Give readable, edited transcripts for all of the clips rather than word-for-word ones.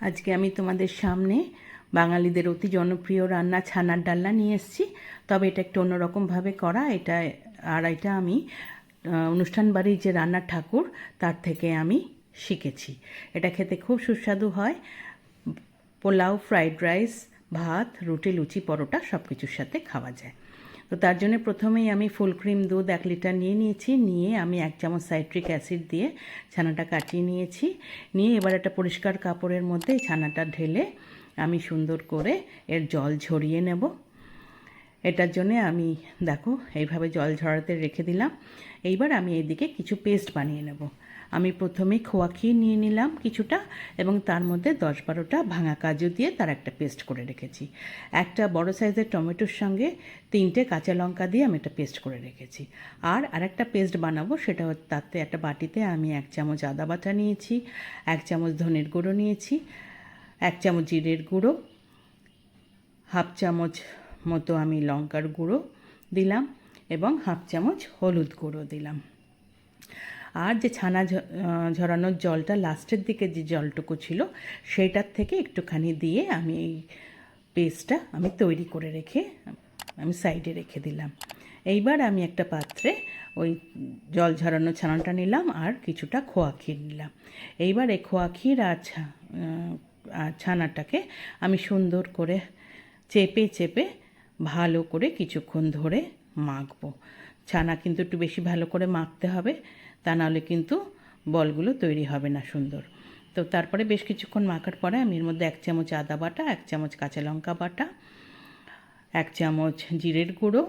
আজকে আমি তোমাদের সামনে বাঙালিদের অতি জনপ্রিয় রান্না ছানার ডালনা নিয়ে এসেছি। তবে এটা একটু অন্যরকমভাবে করা। এটা আমি অনুষ্ঠান বাড়ির যে রান্নার ঠাকুর তার থেকে আমি শিখেছি। এটা খেতে খুব সুস্বাদু হয়। পোলাও, ফ্রাইড রাইস, ভাত, রুটি, লুচি, পরোটা সব কিছুর সাথে খাওয়া যায়। তো তার জন্য প্রথমেই আমি ফুল ক্রিম দুধ 1 লিটার নিয়েছি। নিয়ে আমি 1 চামচ সাইট্রিক অ্যাসিড দিয়ে ছানাটা কাটিয়ে নিয়েছি। নিয়ে এবার একটা পরিষ্কার কাপড়ের মধ্যে এই ছানাটা ঢেলে আমি সুন্দর করে এর জল ঝরিয়ে নেব। এটার জন্যে আমি দেখো এইভাবে জল ঝরাতে রেখে দিলাম। এইবার আমি এইদিকে কিছু পেস্ট বানিয়ে নেব। আমি প্রথমে খোয়া ক্ষীর নিয়ে নিলাম কিছুটা, এবং তার মধ্যে 10-12টা ভাঙা কাজু দিয়ে তার একটা পেস্ট করে রেখেছি। একটা বড় সাইজের টমেটোর সঙ্গে 3টে কাঁচা লঙ্কা দিয়ে আমি একটা পেস্ট করে রেখেছি। আর আরেকটা পেস্ট বানাবো, সেটা তাতে একটা বাটিতে আমি 1 চামচ আদা বাটা নিয়েছি, 1 চামচ ধনের গুঁড়ো নিয়েছি, 1 চামচ জিরের গুঁড়ো, হাফ চামচ মতো আমি লঙ্কার গুঁড়ো দিলাম, এবং হাফ চামচ হলুদ গুঁড়ো দিলাম। আর যে ছানা ঝরানোর জলটা লাস্টের দিকে যে জলটুকু ছিল সেটার থেকে একটুখানি দিয়ে আমি এই পেস্টটা আমি তৈরি করে রেখে আমি সাইডে রেখে দিলাম। এইবার আমি একটা পাত্রে ওই জল ঝরানো ছানাটা নিলাম আর কিছুটা খোয়া ক্ষীর নিলাম। এইবার এই খোয়া ক্ষীর আর ছানাটাকে আমি সুন্দর করে চেপে চেপে ভালো করে কিছুক্ষণ ধরে মাখবো। ছানা কিন্তু একটু বেশি ভালো করে মাখতে হবে, তা নাহলে কিন্তু বলগুলো তৈরি হবে না সুন্দর। তো তারপরে বেশ কিছুক্ষণ মাখার পরে আমি এর মধ্যে 1 চামচ আদা বাটা, 1 চামচ কাঁচা লঙ্কা বাটা, 1 চামচ জিরের গুঁড়ো,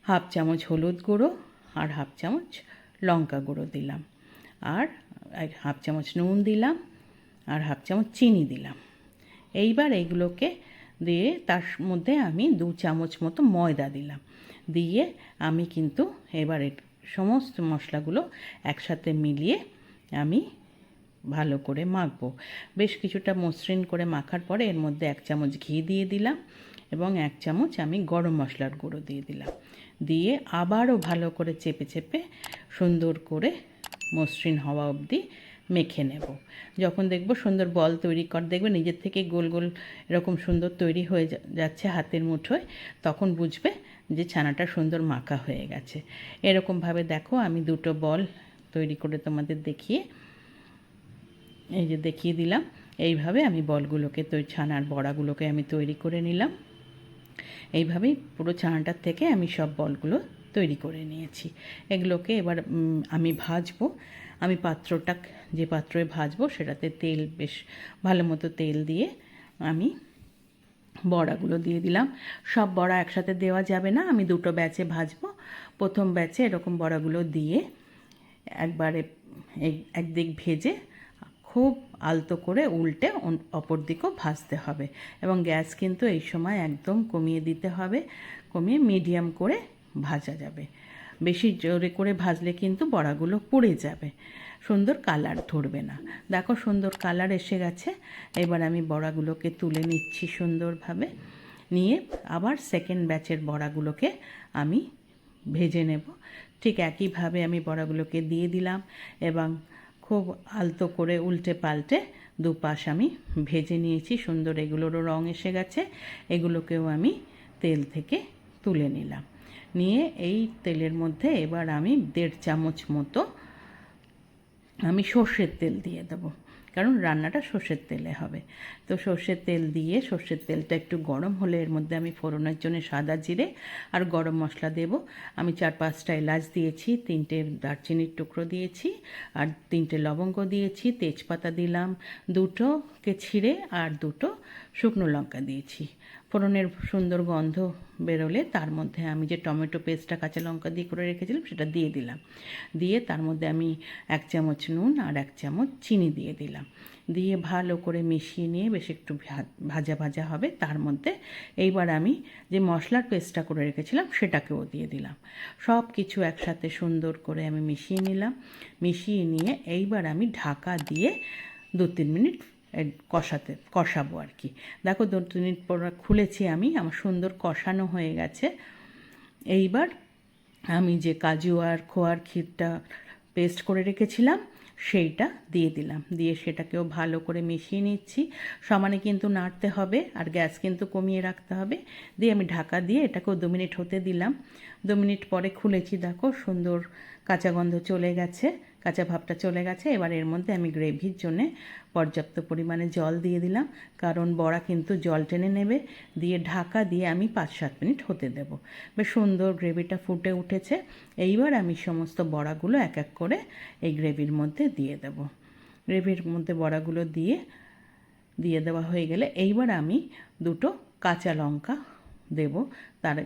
হাফ চামচ হলুদ গুঁড়ো আর হাফ চামচ লঙ্কা গুঁড়ো দিলাম, আর হাফ চামচ নুন দিলাম, আর হাফ চামচ চিনি দিলাম। এইবার এইগুলোকে দিয়ে তার মধ্যে আমি 2 চামচ মতো ময়দা দিলাম। দিয়ে আমি কিন্তু এবার সমস্ত মশলাগুলো একসাথে মিলিয়ে আমি ভালো করে মাখবো। বেশ কিছুটা মসৃণ করে মাখার পরে এর মধ্যে 1 চামচ ঘি দিয়ে দিলাম, এবং 1 চামচ আমি গরম মশলার গুঁড়ো দিয়ে দিলাম। দিয়ে আবারও ভালো করে চেপে চেপে সুন্দর করে মসৃণ হওয়া অবধি মেখে নেব। যখন দেখব সুন্দর বল তৈরি দেখবে নিজের থেকে গোল গোল এরকম সুন্দর তৈরি হয়ে যাচ্ছে হাতের মুঠোয়, তখন বুঝবে যে ছানাটা সুন্দর মাখা হয়ে গেছে। এরকমভাবে দেখো আমি 2টো বল তৈরি করে তোমাদের দেখিয়ে দিলাম। এইভাবে আমি বলগুলোকে ছানার বড়াগুলোকে আমি তৈরি করে নিলাম। এইভাবেই পুরো ছানাটার থেকে আমি সব বলগুলো তৈরি করে নিয়েছি। এগুলোকে এবার আমি ভাজবো। আমি যে পাত্রে ভাজবো সেটাতে তেল, বেশ ভালো মতো তেল দিয়ে আমি বড়াগুলো দিয়ে দিলাম। সব বড়া একসাথে দেওয়া যাবে না, আমি 2টো ব্যাচে ভাজবো। প্রথম ব্যাচে এরকম বড়াগুলো দিয়ে একবারে একদিক ভেজে খুব আলতো করে উল্টে অপর দিকেও ভাজতে হবে, এবং গ্যাস কিন্তু এই সময় একদম কমিয়ে দিতে হবে। কমিয়ে মিডিয়াম করে ভাজা যাবে। বেশি জোরে করে ভাজলে কিন্তু বড়াগুলো পুড়ে যাবে, সুন্দর কালার ধরবে না। দেখো সুন্দর কালার এসে গেছে। এবার আমি বড়াগুলোকে তুলে নিচ্ছি সুন্দরভাবে। নিয়ে আবার সেকেন্ড ব্যাচের বড়াগুলোকে আমি ভেজে নেব। ঠিক একইভাবে আমি বড়াগুলোকে দিয়ে দিলাম, এবং খুব আলতো করে উল্টে পাল্টে দুপাশ আমি ভেজে নিয়েছি। সুন্দর এগুলোরও রং এসে গেছে। এগুলোকেও আমি তেল থেকে তুলে নিলাম। নিয়ে এই তেলের মধ্যে এবার আমি 1.5 চামচ মতো আমি সর্ষের তেল দিয়ে দেবো, কারণ রান্নাটা সর্ষের তেলে হবে। তো সর্ষের তেল দিয়ে সর্ষের তেলটা একটু গরম হলে এর মধ্যে আমি ফোড়নের জন্য সাদা জিরে আর গরম মশলা দেব। আমি 4-5টা এলাচ দিয়েছি, 3টে দারচিনির টুকরো দিয়েছি, আর 3টে লবঙ্গ দিয়েছি, তেজপাতা দিলাম 2টোকে ছিঁড়ে, আর 2টো শুকনো লঙ্কা দিয়েছি। ফোড়নের সুন্দর গন্ধ বেরোলে তার মধ্যে আমি যে টমেটো পেস্টটা কাঁচা লঙ্কা দিয়ে করে রেখেছিলাম সেটা দিয়ে দিলাম। দিয়ে তার মধ্যে আমি 1 চামচ নুন আর 1 চামচ চিনি দিয়ে দিলাম। দিয়ে ভালো করে মিশিয়ে নিয়ে বেশ একটু ভাজা ভাজা হবে। তার মধ্যে এইবার আমি যে মশলার পেস্টটা করে রেখেছিলাম সেটাকেও দিয়ে দিলাম। সব কিছু একসাথে সুন্দর করে আমি মিশিয়ে নিলাম। মিশিয়ে নিয়ে এইবার আমি ঢাকা দিয়ে 2-3 মিনিট কষাবো আর কি। দেখো 2-3 মিনিট পর খুলেছি আমি, আমার সুন্দর কষানো হয়ে গেছে। এইবার আমি যে কাজু আর খোয়ার ক্ষীরটা পেস্ট করে রেখেছিলাম সেইটা দিয়ে দিলাম, দিয়ে সেটাকেও ভালো করে মিশিয়ে নিচ্ছি। সমানে কিন্তু নাড়তে হবে আর গ্যাস কিন্তু কমিয়ে রাখতে হবে। দিয়ে আমি ঢাকা দিয়ে এটাকেও 2 মিনিট হতে দিলাম। 2 মিনিট পরে খুলেছি, দেখো সুন্দর কাঁচা গন্ধ চলে গেছে, কাঁচা ভাবটা চলে গেছে। এবার এর মধ্যে আমি গ্রেভির জন্যে পর্যাপ্ত পরিমাণে জল দিয়ে দিলাম, কারণ বড়া কিন্তু জল টেনে নেবে। দিয়ে ঢাকা দিয়ে আমি 5-7 মিনিট হতে দেব। বেশ সুন্দর গ্রেভিটা ফুটে উঠেছে। এইবার আমি সমস্ত বড়াগুলো এক এক করে এই গ্রেভির মধ্যে দিয়ে দেব। গ্রেভির মধ্যে বড়াগুলো দিয়ে দেওয়া হয়ে গেলে এইবার আমি 2টো কাঁচা লঙ্কা দেব। তার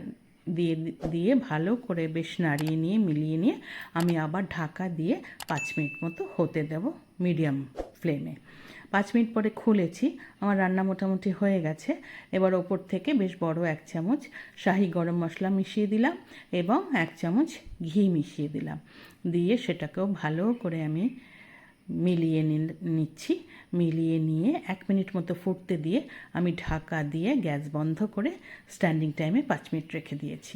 দিয়ে ভালো করে বেশ নাড়িয়ে নিয়ে মিলিয়ে নিয়ে আমি আবার ঢাকা দিয়ে 5 মিনিট মতো হতে দেব মিডিয়াম ফ্লেমে। 5 মিনিট পরে খুলেছি, আমার রান্না মোটামুটি হয়ে গেছে। এবার ওপর থেকে বেশ বড় 1 চামচ শাহি গরম মশলা মিশিয়ে দিলাম এবং 1 চামচ ঘি মিশিয়ে দিলাম। দিয়ে সেটাকেও ভালো করে আমি মিলিয়ে নিচ্ছি। মিলিয়ে নিয়ে 1 মিনিট মতো ফুটতে দিয়ে আমি ঢাকা দিয়ে গ্যাস বন্ধ করে স্ট্যান্ডিং টাইমে 5 মিনিট রেখে দিয়েছি।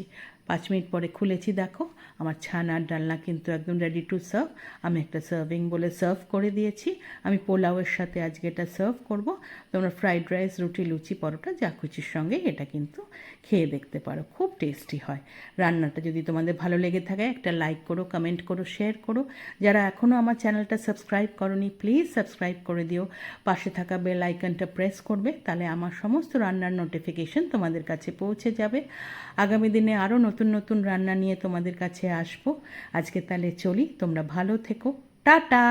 5 মিনিট পরে খুলেছি, দেখো আমার ছানার ডালনা কিন্তু একদম রেডি টু সার্ভ। আমি একটা সার্ভিং বলে সার্ভ করে দিয়েছি। আমি পোলাওয়ের সাথে আজকে এটা সার্ভ করব। তোমরা ফ্রাইড রাইস, রুটি, লুচি, পরোটা যা খুশির সঙ্গে এটা কিন্তু খেয়ে দেখতে পারো, খুব টেস্টি হয়। রান্নাটা যদি তোমাদের ভালো লেগে থাকে একটা লাইক করো, কমেন্ট করো, শেয়ার করো। যারা এখনও আমার চ্যানেলটা সাবস্ক্রাইব করোনি প্লিজ সাবস্ক্রাইব করে দিও। পাশে থাকা বেল আইকনটা প্রেস করবে, তাহলে আমার সমস্ত রান্নার নোটিফিকেশন তোমাদের কাছে পৌঁছে যাবে। আগামী দিনে আরও নতুন নতুন রান্না নিয়ে তোমাদের কাছে আসবো। আজকে তাহলে চলি, তোমরা ভালো থেকো, টাটা।